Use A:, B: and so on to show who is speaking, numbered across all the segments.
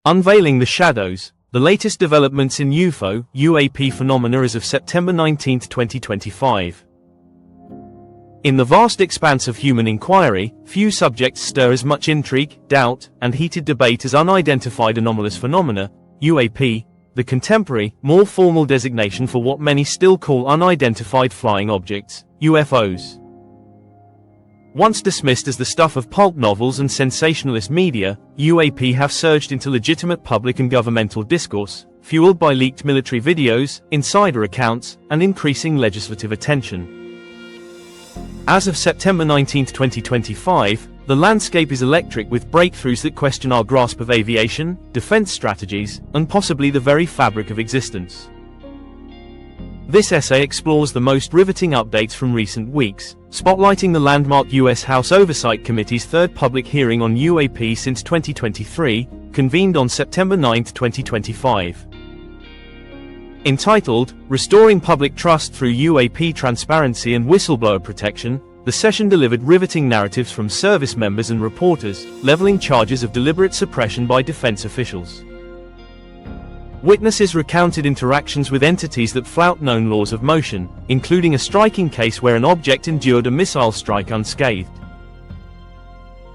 A: Unveiling the shadows, the latest developments in UFO/UAP phenomena as of September 19, 2025. In the vast expanse of human inquiry, few subjects stir as much intrigue, doubt, and heated debate as unidentified anomalous phenomena, UAP, the contemporary, more formal designation for what many still call unidentified flying objects, UFOs. Once dismissed as the stuff of pulp novels and sensationalist media, UAP have surged into legitimate public and governmental discourse, fueled by leaked military videos, insider accounts, and increasing legislative attention. As of September 19, 2025, the landscape is electric with breakthroughs that question our grasp of aviation, defense strategies, and possibly the very fabric of existence. This essay explores the most riveting updates from recent weeks, spotlighting the landmark U.S. House Oversight Committee's third public hearing on UAP since 2023, convened on September 9, 2025. Entitled, Restoring Public Trust Through UAP Transparency and Whistleblower Protection, the session delivered riveting narratives from service members and reporters, leveling charges of deliberate suppression by defense officials. Witnesses recounted interactions with entities that flout known laws of motion, including a striking case where an object endured a missile strike unscathed.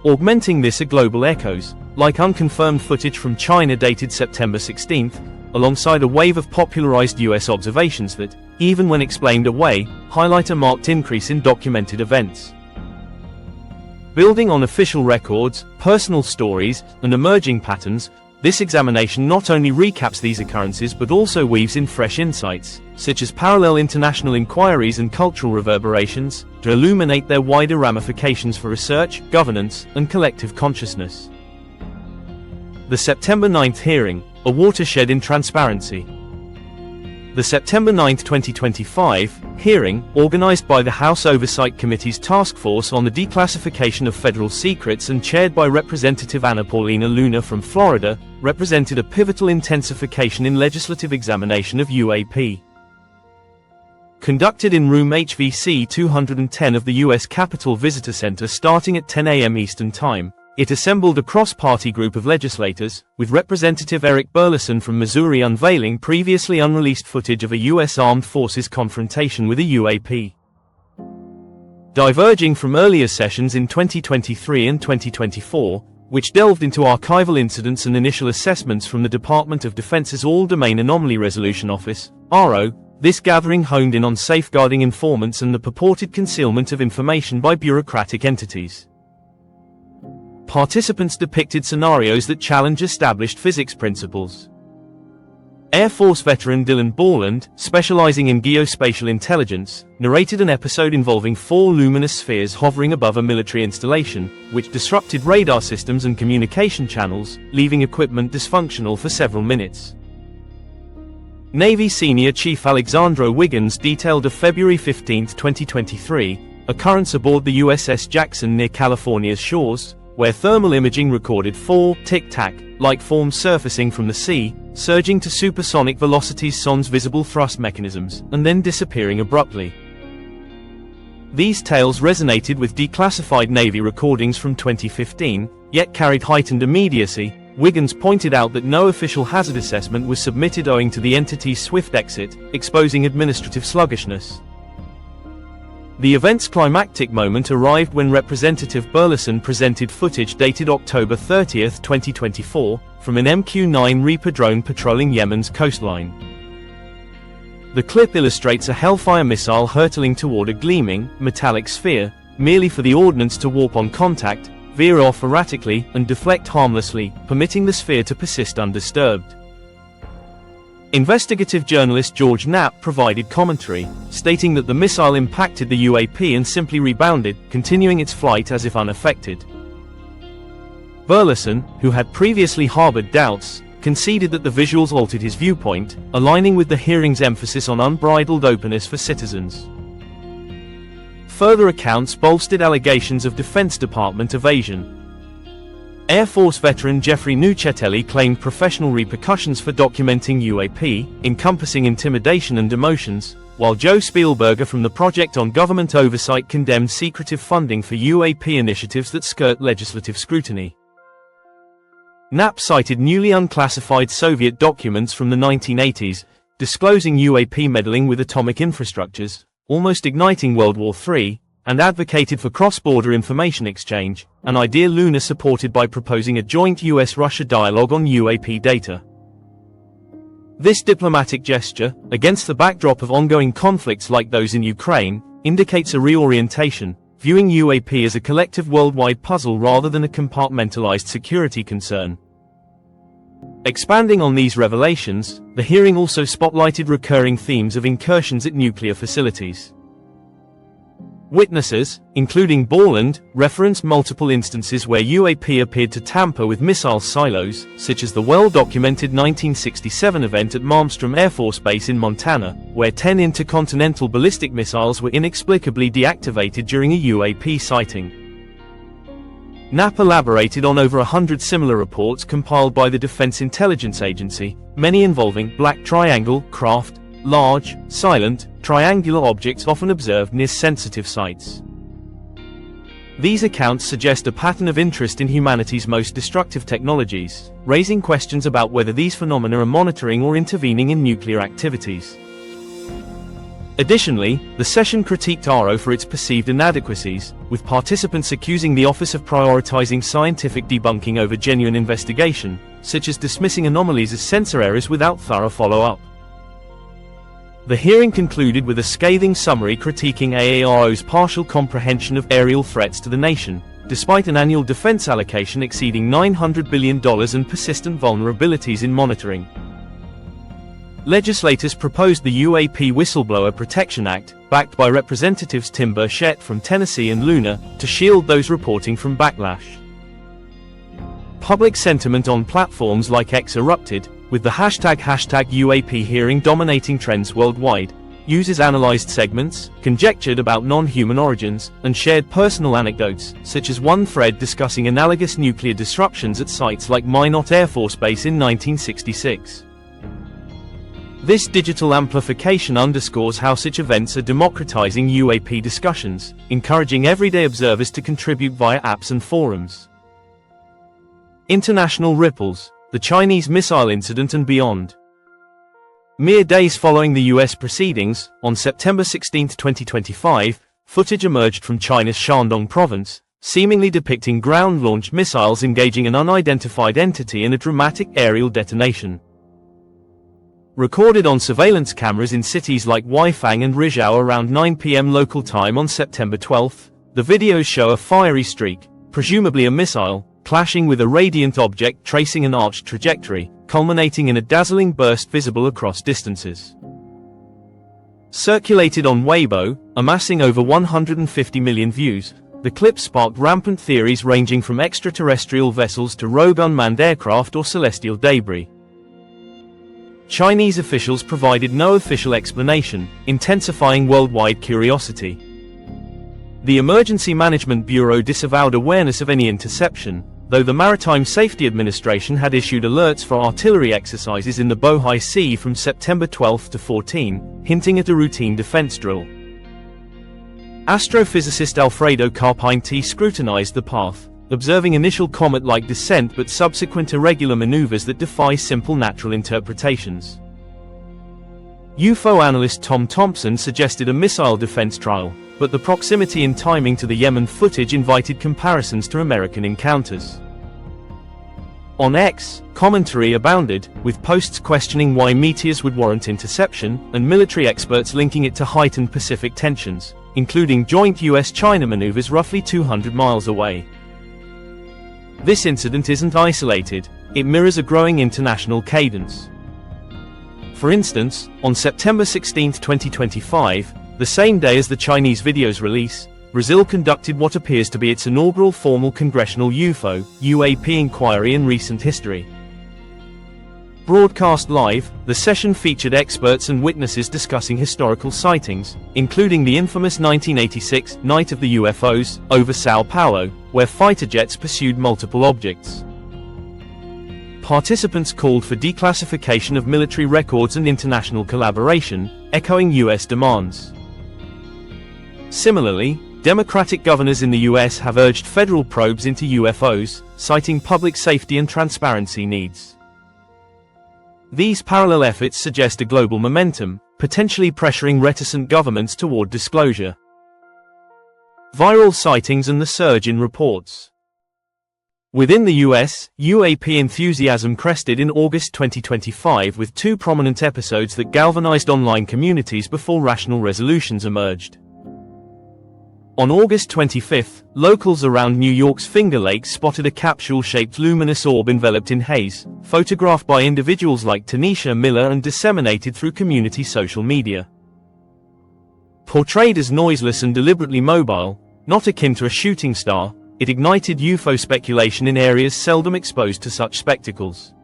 A: Augmenting this are global echoes, like unconfirmed footage from China dated September 16, alongside a wave of popularized US observations that, even when explained away, highlight a marked increase in documented events. Building on official records, personal stories, and emerging patterns, this examination not only recaps these occurrences but also weaves in fresh insights, such as parallel international inquiries and cultural reverberations, to illuminate their wider ramifications for research, governance, and collective consciousness. The September 9 hearing, a watershed in transparency. The September 9, 2025, hearing, organized by the House Oversight Committee's Task Force on the Declassification of Federal Secrets and chaired by Representative Anna Paulina Luna from Florida, represented a pivotal intensification in legislative examination of UAP. Conducted in room HVC 210 of the U.S. Capitol Visitor Center starting at 10 a.m. Eastern Time, it assembled a cross-party group of legislators, with Representative Eric Burleson from Missouri unveiling previously unreleased footage of a U.S. Armed Forces confrontation with a UAP. Diverging from earlier sessions in 2023 and 2024, which delved into archival incidents and initial assessments from the Department of Defense's All-Domain Anomaly Resolution Office, ARO, this gathering honed in on safeguarding informants and the purported concealment of information by bureaucratic entities. Participants depicted scenarios that challenge established physics principles. Air Force veteran Dylan Borland, specializing in geospatial intelligence, narrated an episode involving 4 luminous spheres hovering above a military installation, which disrupted radar systems and communication channels, leaving equipment dysfunctional for several minutes. Navy Senior Chief Alexandro Wiggins detailed a February 15, 2023, occurrence aboard the USS Jackson near California's shores, where thermal imaging recorded 4 tic-tac-like forms surfacing from the sea, surging to supersonic velocities sans visible thrust mechanisms, and then disappearing abruptly. These tales resonated with declassified Navy recordings from 2015, yet carried heightened immediacy. Wiggins pointed out that no official hazard assessment was submitted owing to the entity's swift exit, exposing administrative sluggishness. The event's climactic moment arrived when Representative Burleson presented footage dated October 30, 2024, from an MQ-9 Reaper drone patrolling Yemen's coastline. The clip illustrates a Hellfire missile hurtling toward a gleaming, metallic sphere, merely for the ordnance to warp on contact, veer off erratically, and deflect harmlessly, permitting the sphere to persist undisturbed. Investigative journalist George Knapp provided commentary, stating that the missile impacted the UAP and simply rebounded, continuing its flight as if unaffected. Burleson, who had previously harbored doubts, conceded that the visuals altered his viewpoint, aligning with the hearing's emphasis on unbridled openness for citizens. Further accounts bolstered allegations of Defense Department evasion. Air Force veteran Jeffrey Nuccetelli claimed professional repercussions for documenting UAP, encompassing intimidation and demotions, while Joe Spielberger from the Project on Government Oversight condemned secretive funding for UAP initiatives that skirt legislative scrutiny. Knapp cited newly unclassified Soviet documents from the 1980s, disclosing UAP meddling with atomic infrastructures, almost igniting World War III, and advocated for cross-border information exchange, an idea Luna supported by proposing a joint US-Russia dialogue on UAP data. This diplomatic gesture, against the backdrop of ongoing conflicts like those in Ukraine, indicates a reorientation, viewing UAP as a collective worldwide puzzle rather than a compartmentalized security concern. Expanding on these revelations, the hearing also spotlighted recurring themes of incursions at nuclear facilities. Witnesses, including Borland, referenced multiple instances where UAP appeared to tamper with missile silos, such as the well-documented 1967 event at Malmstrom Air Force Base in Montana, where 10 intercontinental ballistic missiles were inexplicably deactivated during a UAP sighting. Knapp elaborated on over 100 similar reports compiled by the Defense Intelligence Agency, many involving black triangle craft, large, silent, triangular objects often observed near sensitive sites. These accounts suggest a pattern of interest in humanity's most destructive technologies, raising questions about whether these phenomena are monitoring or intervening in nuclear activities. Additionally, the session critiqued ARO for its perceived inadequacies, with participants accusing the Office of prioritizing scientific debunking over genuine investigation, such as dismissing anomalies as sensor errors without thorough follow-up. The hearing concluded with a scathing summary critiquing AARO's partial comprehension of aerial threats to the nation, despite an annual defense allocation exceeding $900 billion and persistent vulnerabilities in monitoring. Legislators proposed the UAP Whistleblower Protection Act, backed by Representatives Tim Burchett from Tennessee and Luna, to shield those reporting from backlash. Public sentiment on platforms like X erupted, with the hashtag UAP hearing dominating trends worldwide. Users analyzed segments, conjectured about non-human origins, and shared personal anecdotes, such as one thread discussing analogous nuclear disruptions at sites like Minot Air Force Base in 1966. This digital amplification underscores how such events are democratizing UAP discussions, encouraging everyday observers to contribute via apps and forums. International ripples, the Chinese missile incident and beyond. Mere days following the US proceedings, on September 16, 2025, footage emerged from China's Shandong province, seemingly depicting ground-launched missiles engaging an unidentified entity in a dramatic aerial detonation. Recorded on surveillance cameras in cities like Weifang and Rizhao around 9 p.m. local time on September 12, the videos show a fiery streak, presumably a missile, clashing with a radiant object tracing an arched trajectory, culminating in a dazzling burst visible across distances. Circulated on Weibo, amassing over 150 million views, the clip sparked rampant theories ranging from extraterrestrial vessels to rogue unmanned aircraft or celestial debris. Chinese officials provided no official explanation, intensifying worldwide curiosity. The Emergency Management Bureau disavowed awareness of any interception, though the Maritime Safety Administration had issued alerts for artillery exercises in the Bohai Sea from September 12 to 14, hinting at a routine defense drill. Astrophysicist Alfredo Carpinte scrutinized the path, observing initial comet-like descent but subsequent irregular maneuvers that defy simple natural interpretations. UFO analyst Tom Thompson suggested a missile defense trial, but the proximity and timing to the Yemen footage invited comparisons to American encounters. On X, commentary abounded, with posts questioning why meteors would warrant interception, and military experts linking it to heightened Pacific tensions, including joint US-China maneuvers roughly 200 miles away. This incident isn't isolated, it mirrors a growing international cadence. For instance, on September 16, 2025, the same day as the Chinese video's release, Brazil conducted what appears to be its inaugural formal congressional UFO/UAP inquiry in recent history. Broadcast live, the session featured experts and witnesses discussing historical sightings, including the infamous 1986 Night of the UFOs over Sao Paulo, where fighter jets pursued multiple objects. Participants called for declassification of military records and international collaboration, echoing US demands. Similarly, Democratic governors in the US have urged federal probes into UFOs, citing public safety and transparency needs. These parallel efforts suggest a global momentum, potentially pressuring reticent governments toward disclosure. Viral sightings and the surge in reports. Within the US, UAP enthusiasm crested in August 2025 with two prominent episodes that galvanized online communities before rational resolutions emerged. On August 25, locals around New York's Finger Lakes spotted a capsule-shaped luminous orb enveloped in haze, photographed by individuals like Tanisha Miller and disseminated through community social media. Portrayed as noiseless and deliberately mobile, not akin to a shooting star, it ignited UFO speculation in areas seldom exposed to such spectacles.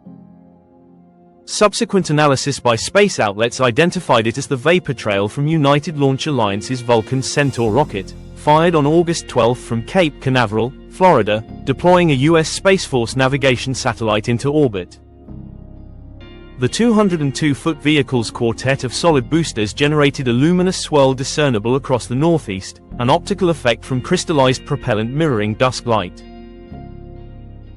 A: Subsequent analysis by space outlets identified it as the vapor trail from United Launch Alliance's Vulcan Centaur rocket, fired on August 12 from Cape Canaveral, Florida, deploying a U.S. Space Force navigation satellite into orbit. The 202-foot vehicle's quartet of solid boosters generated a luminous swirl discernible across the northeast, an optical effect from crystallized propellant mirroring dusk light.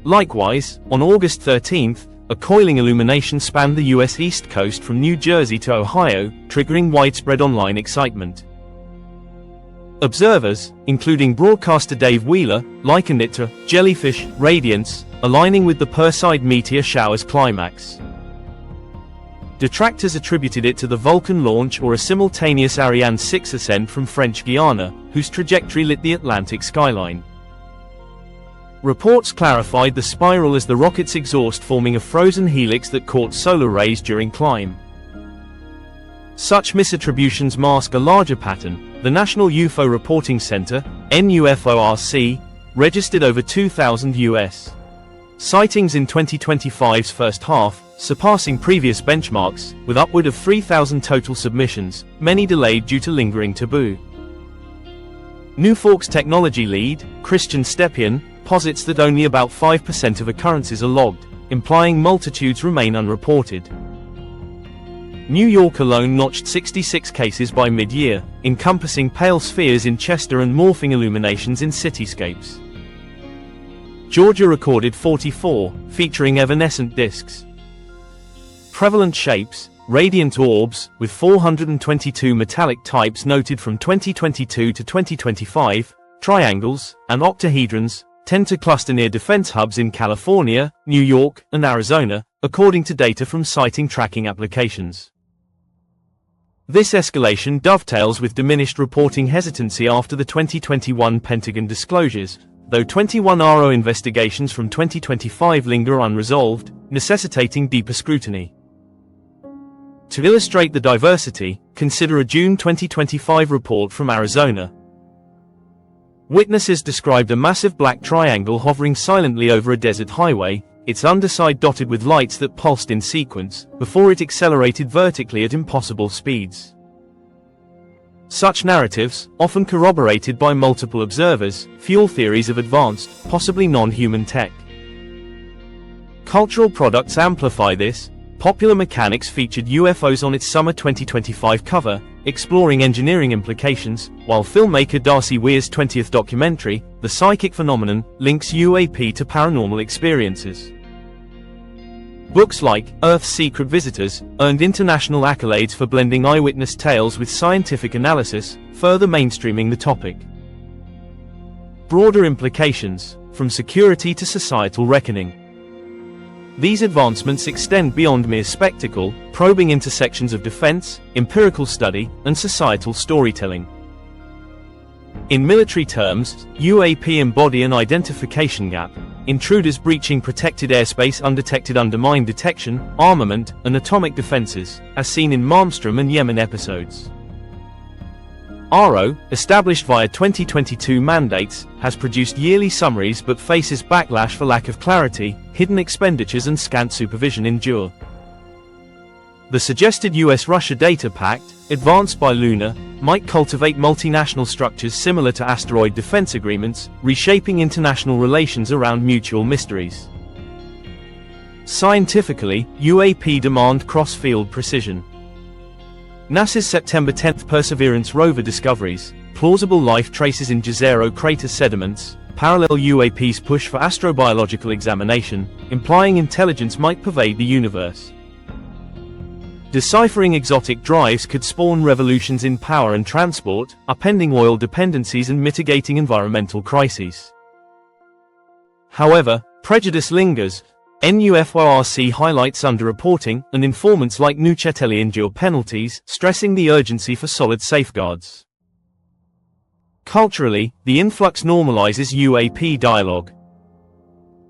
A: Likewise, on August 13, a coiling illumination spanned the U.S. East Coast from New Jersey to Ohio, triggering widespread online excitement. Observers, including broadcaster Dave Wheeler, likened it to jellyfish radiance, aligning with the Perseid meteor shower's climax. Detractors attributed it to the Vulcan launch or a simultaneous Ariane 6 ascent from French Guiana, whose trajectory lit the Atlantic skyline. Reports clarified the spiral as the rocket's exhaust forming a frozen helix that caught solar rays during climb. Such misattributions mask a larger pattern. The National UFO Reporting Center, NUFORC, registered over 2,000 U.S. sightings in 2025's first half, surpassing previous benchmarks, with upward of 3,000 total submissions, many delayed due to lingering taboo. Newfork's technology lead, Christian Stepien, posits that only about 5% of occurrences are logged, implying multitudes remain unreported. New York alone notched 66 cases by mid-year, encompassing pale spheres in Chester and morphing illuminations in cityscapes. Georgia recorded 44, featuring evanescent disks. Prevalent shapes, radiant orbs, with 422 metallic types noted from 2022 to 2025, triangles, and octahedrons, tend to cluster near defense hubs in California, New York, and Arizona, according to data from sighting tracking applications. This escalation dovetails with diminished reporting hesitancy after the 2021 Pentagon disclosures, though 21 RO investigations from 2025 linger unresolved, necessitating deeper scrutiny. To illustrate the diversity, consider a June 2025 report from Arizona. Witnesses described a massive black triangle hovering silently over a desert highway, its underside dotted with lights that pulsed in sequence, before it accelerated vertically at impossible speeds. Such narratives, often corroborated by multiple observers, fuel theories of advanced, possibly non-human tech. Cultural products amplify this. Popular Mechanics featured UFOs on its summer 2025 cover, exploring engineering implications, while filmmaker Darcy Weir's 20th documentary, The Psychic Phenomenon, links UAP to paranormal experiences. Books like Earth's Secret Visitors earned international accolades for blending eyewitness tales with scientific analysis, further mainstreaming the topic. Broader implications, from security to societal reckoning. These advancements extend beyond mere spectacle, probing intersections of defense, empirical study, and societal storytelling. In military terms, UAP embody an identification gap: intruders breaching protected airspace, undetected undermine detection, armament, and atomic defenses, as seen in Malmstrom and Yemen episodes. RO, established via 2022 mandates, has produced yearly summaries but faces backlash for lack of clarity, hidden expenditures and scant supervision endure. The suggested US-Russia data pact, advanced by Luna, might cultivate multinational structures similar to asteroid defense agreements, reshaping international relations around mutual mysteries. Scientifically, UAP demand cross-field precision. NASA's September 10 Perseverance rover discoveries, plausible life traces in Jezero crater sediments, parallel UAP's push for astrobiological examination, implying intelligence might pervade the universe. Deciphering exotic drives could spawn revolutions in power and transport, upending oil dependencies and mitigating environmental crises. However, prejudice lingers. NUFORC highlights underreporting, and informants like Nucheteli endure penalties, stressing the urgency for solid safeguards. Culturally, the influx normalizes UAP dialogue.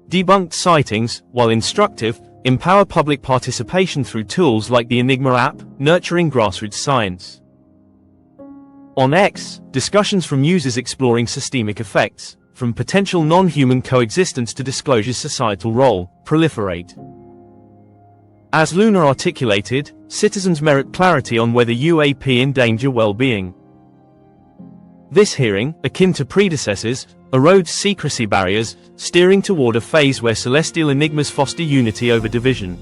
A: Debunked sightings, while instructive, empower public participation through tools like the Enigma app, nurturing grassroots science. On X, discussions from users exploring systemic effects, from potential non-human coexistence to disclosure's societal role, proliferate. As Luna articulated, citizens merit clarity on whether UAP endanger well-being. This hearing, akin to predecessors, erodes secrecy barriers, steering toward a phase where celestial enigmas foster unity over division.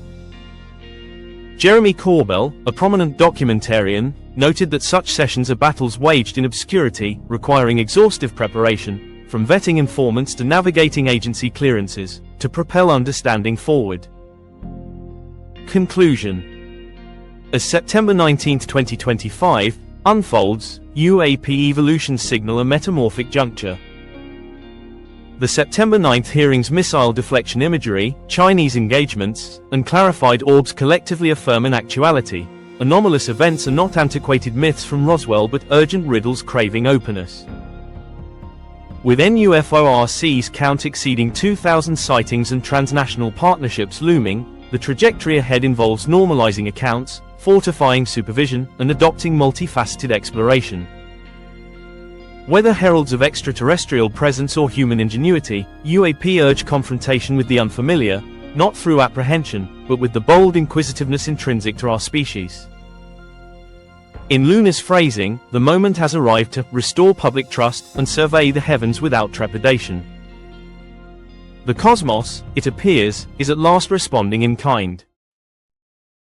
A: Jeremy Corbell, a prominent documentarian, noted that such sessions are battles waged in obscurity, requiring exhaustive preparation, from vetting informants to navigating agency clearances, to propel understanding forward. Conclusion. As September 19, 2025, unfolds, UAP evolutions signal a metamorphic juncture. The September 9 hearing's missile deflection imagery, Chinese engagements, and clarified orbs collectively affirm an actuality. Anomalous events are not antiquated myths from Roswell but urgent riddles craving openness. With NUFORC's count exceeding 2,000 sightings and transnational partnerships looming, the trajectory ahead involves normalizing accounts, fortifying supervision, and adopting multifaceted exploration. Whether heralds of extraterrestrial presence or human ingenuity, UAP urge confrontation with the unfamiliar, not through apprehension, but with the bold inquisitiveness intrinsic to our species. In Luna's phrasing, the moment has arrived to restore public trust and survey the heavens without trepidation. The cosmos, it appears, is at last responding in kind.